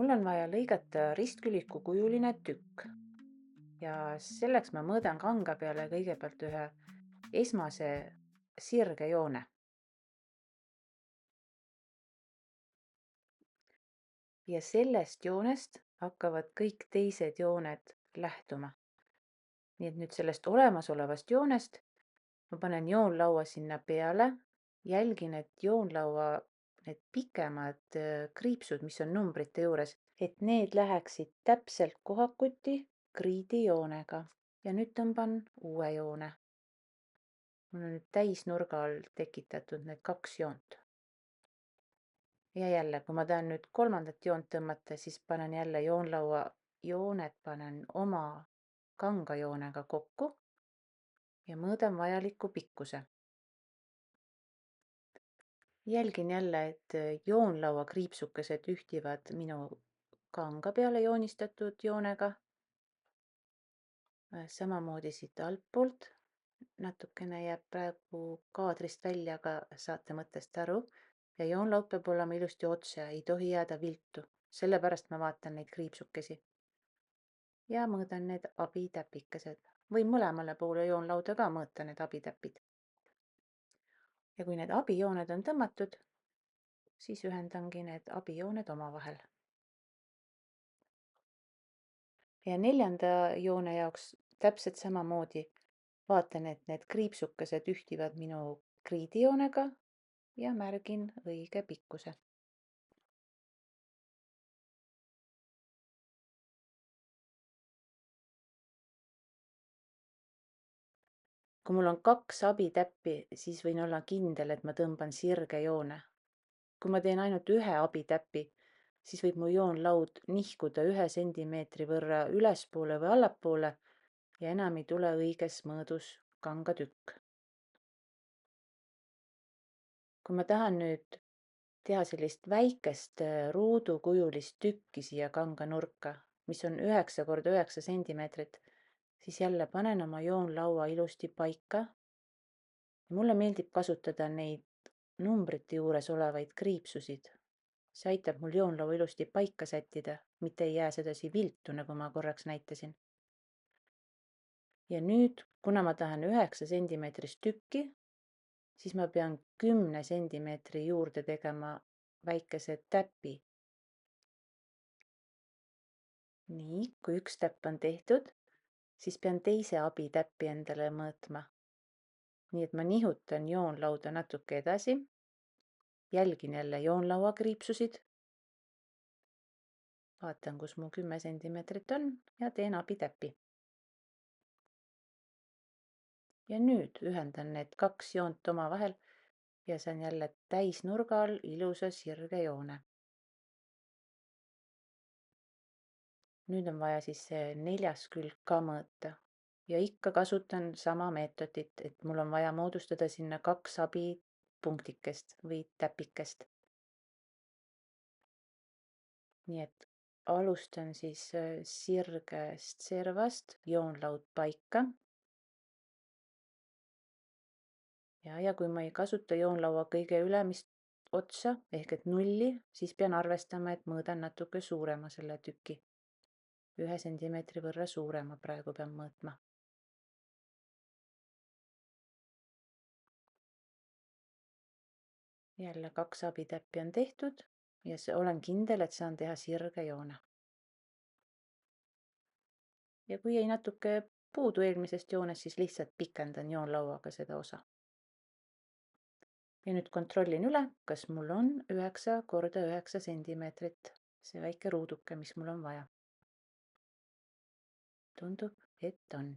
Mul on vaja lõigata ristkülikukujuline tükk ja selleks ma mõõdan kanga peale kõigepealt ühe esmase sirge joone ja sellest joonest hakkavad kõik teised jooned lähtuma. Nii et nüüd sellest olemasolevast joonest ma panen joonlaua sinna peale, jälgin, et joonlaua need pikemad kriipsud, mis on numbrite juures, et need läheksid täpselt kohakuti kriidijoonega. Ja nüüd tõmban uue joone. Mul on nüüd täisnurga all tekitatud need 2 joont. Ja jälle, kui ma tahan nüüd 3. joont tõmmata, siis panen jälle joonlaua jooned panen oma kangajoonega kokku ja mõõdan vajaliku pikkuse. Jälgin jälle, et joonlaua kriipsukesed ühtivad minu kanga peale joonistatud joonega. Samamoodi siit altpoolt. Natukene jääb praegu kaadrist välja, aga saate mõttest aru. Ja joonlaud peab olema ilusti otse, ei tohi jääda viltu. Sellepärast ma vaatan neid kriipsukesi. Ja mõõdan need abitäpikesed. Võin mõlemale poole joonlauda ka mõõta need abitäpid. Ja kui need abijooned on tõmmatud, siis ühendangi need abijooned omavahel. Ja 4. joone jaoks täpselt samamoodi vaatan, et need kriipsukesed ühtivad minu kriidijoonega ja märgin õige pikkuse. Kui mul on 2 abitäppi, siis võin olla kindel, et ma tõmban sirge joone. Kui ma teen ainult ühe abitäpi, siis võib mu joonlaud nihkuda 1 sentimeetri võrra ülespoole või allapoole ja enam ei tule õiges mõõdus kangatükk. Kui ma tahan nüüd teha sellist väikest ruudukujulist tükki siia kanga nurka, mis on 9 × 9 sentimeetrit, siis jälle panen oma joonlaua ilusti paika. Mulle meeldib kasutada neid numbrite juures olevaid kriipsusid. See aitab mul joonlaua ilusti paika sättida, mitte ei jää sedasi viltu, nagu ma korraks näitasin. Ja nüüd, kuna ma tahan 9 sentimeetrist tükki, siis ma pean 10 sentimeetri juurde tegema väikese täpi. Nii, kui üks täpp on tehtud, siis pean teise abitäppi endale mõõtma. Nii et ma nihutan joonlauda natuke edasi, jälgin jälle joonlaua kriipsusid, vaatan, kus mu 10 sentimeetrit on ja teen abitäpi. Ja nüüd ühendan need 2 joont omavahel ja saan jälle täisnurga all ilusa sirge joone. Nüüd on vaja siis see 4. külg ka mõõta. Ja ikka kasutan sama meetodit, et mul on vaja moodustada sinna 2 abipunktikest või täpikest. Nii et alustan siis sirgest servast, joonlaud paika. Ja kui ma ei kasuta joonlaua kõige ülemist otsa ehk et 0, siis pean arvestama, et mõõdan natuke suurema selle tüki. 1 sentimeetri võrra suurema praegu pean mõõtma. Jälle 2 abitäppi on tehtud ja olen kindel, et saan teha sirge joone. Ja kui jäi natuke puudu eelmisest joonest, siis lihtsalt pikendan joonlauaga seda osa. Ja nüüd kontrollin üle, kas mul on 9 × 9 sentimeetrit, see väike ruuduke, mis mul on vaja. Tundub, et on.